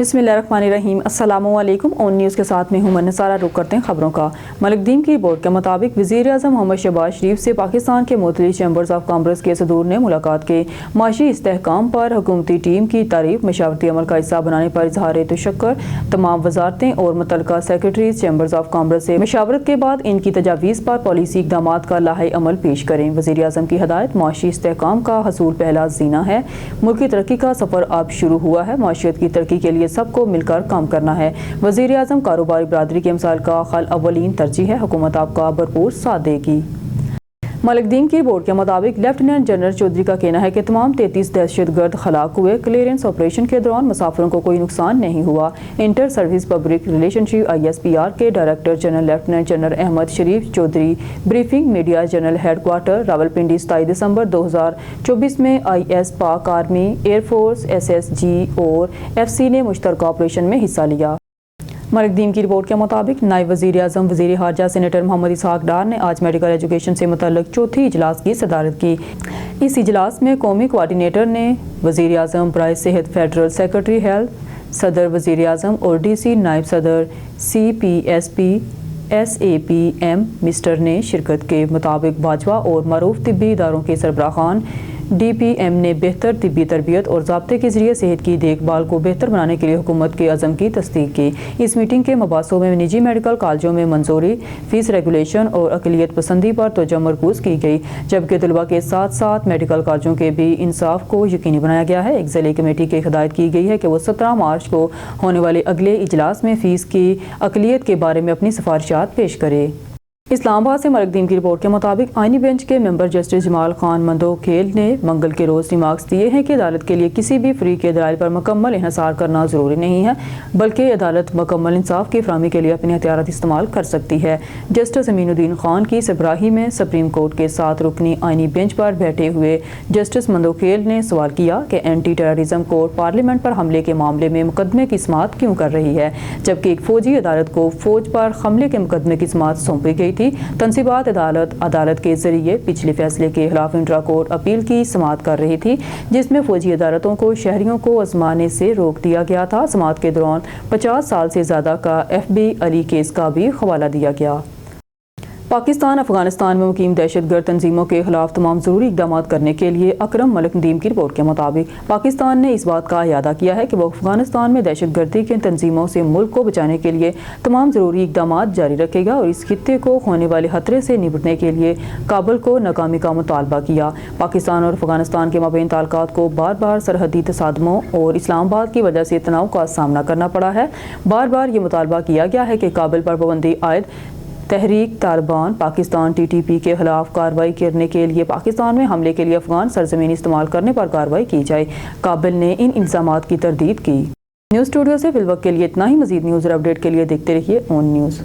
بسم اللہ الرحمن الرحیم۔ السلام علیکم۔ اون نیوز کے ساتھ میں ہوں من سارا۔ رخ کرتے ہیں خبروں کا۔ ملک دین کی رپورٹ کے مطابق وزیر اعظم محمد شہباز شریف سے پاکستان کے مختلف چیمبرز آف کامرس کے صدور نے ملاقات کے معاشی استحکام پر حکومتی ٹیم کی تعریف، مشاورتی عمل کا حصہ بنانے پر اظہار تشکر۔ تمام وزارتیں اور متعلقہ سیکرٹریز چیمبرز آف کامرس سے مشاورت کے بعد ان کی تجاویز پر پالیسی اقدامات کا لائحہ عمل پیش کریں۔ وزیر اعظم کی ہدایت: معاشی استحکام کا حصول پہلا زینہ ہے۔ ملکی ترقی کا سفر اب شروع ہوا ہے۔ معیشت کی ترقی کے لیے سب کو مل کر کام کرنا ہے۔ وزیر اعظم کاروباری برادری کے مسائل کا حل اولین ترجیح ہے۔ حکومت آپ کا بھرپور ساتھ دے گی۔ ملک دین کی رپورٹ کے مطابق لیفٹیننٹ جنرل چودھری کا کہنا ہے کہ تمام 33 دہشت گرد ہلاک ہوئے۔ کلیئرنس آپریشن کے دوران مسافروں کو کوئی نقصان نہیں ہوا۔ Inter service public relationship ISPR کے director general lieutenant general Ahmed Sharif Chaudhry. Briefing media general headquarter Rawalpindi 27 دسمبر 2024 میں IS Pak army, air force, SSG اور FC نے مشترکہ آپریشن میں حصہ لیا۔ ملک دین کی رپورٹ کے مطابق نائب وزیر اعظم وزیر خارجہ سینیٹر محمد اسحاق ڈار نے آج میڈیکل ایجوکیشن سے متعلق چوتھی اجلاس کی صدارت کی۔ اس اجلاس میں قومی کوارڈینیٹر نے وزیر اعظم برائے صحت، فیڈرل سیکرٹری ہیلتھ، صدر وزیر اعظم اور DC نائب صدر CPSP SAPM مسٹر نے شرکت کے مطابق باجوہ اور معروف طبی اداروں کے سربراہان DPM نے بہتر طبی تربیت اور ضابطے کے ذریعے صحت کی دیکھ بھال کو بہتر بنانے کے لیے حکومت کے عزم کی تصدیق کی۔ اس میٹنگ کے مباحثوں میں نجی میڈیکل کالجوں میں منظوری، فیس ریگولیشن اور اقلیت پسندی پر توجہ مرکوز کی گئی، جبکہ طلباء کے ساتھ ساتھ میڈیکل کالجوں کے بھی انصاف کو یقینی بنایا گیا ہے۔ ایک ضلعی کمیٹی کی ہدایت کی گئی ہے کہ وہ 17 مارچ کو ہونے والے اگلے اجلاس میں فیس کی اقلیت کے بارے میں اپنی سفارشات پیش کرے۔ اسلام آباد سے ملک دین کی رپورٹ کے مطابق آئینی بینچ کے ممبر جسٹس جمال خان مندوکھیل نے منگل کے روز ریمارکس دیے ہیں کہ عدالت کے لیے کسی بھی فریق کے دلائل پر مکمل انحصار کرنا ضروری نہیں ہے، بلکہ عدالت مکمل انصاف کی فراہمی کے لیے اپنے اختیارات استعمال کر سکتی ہے۔ جسٹس امین الدین خان کی سربراہی میں سپریم کورٹ کے 7 رکنی آئینی بینچ پر بیٹھے ہوئے جسٹس مندوکھیل نے سوال کیا کہ اینٹی ٹیررزم کورٹ پارلیمنٹ پر حملے کے معاملے میں مقدمے کی سماعت کیوں کر رہی ہے، جبکہ ایک فوجی عدالت کو فوج پر حملے کے مقدمے کی سماعت سونپی گئی تھی۔ تنصیبات عدالت کے ذریعے پچھلے فیصلے کے خلاف انٹرا کورٹ اپیل کی سماعت کر رہی تھی، جس میں فوجی عدالتوں کو شہریوں کو آزمانے سے روک دیا گیا تھا۔ سماعت کے دوران 50 سال سے زیادہ کا FB علی کیس کا بھی حوالہ دیا گیا۔ پاکستان افغانستان میں مقیم دہشت گرد تنظیموں کے خلاف تمام ضروری اقدامات کرنے کے لیے اکرم ملک ندیم کی رپورٹ کے مطابق پاکستان نے اس بات کا اعادہ کیا ہے کہ وہ افغانستان میں دہشت گردی کے تنظیموں سے ملک کو بچانے کے لیے تمام ضروری اقدامات جاری رکھے گا اور اس خطے کو ہونے والے خطرے سے نمٹنے کے لیے کابل کو ناکامی کا مطالبہ کیا۔ پاکستان اور افغانستان کے مابین تعلقات کو بار بار سرحدی تصادموں اور اسلام آباد کی وجہ سے تناؤ کا سامنا کرنا پڑا ہے۔ بار بار یہ مطالبہ کیا گیا ہے کہ کابل پر پابندی عائد تحریک طالبان پاکستان TTP کے خلاف کارروائی کرنے کے لیے پاکستان میں حملے کے لیے افغان سرزمین استعمال کرنے پر کارروائی کی جائے۔ کابل نے ان الزامات کی تردید کی۔ نیوز اسٹوڈیو سے فی الوقت کے لیے اتنا ہی۔ مزید نیوز اور اپڈیٹ کے لیے دیکھتے رہیے اون نیوز۔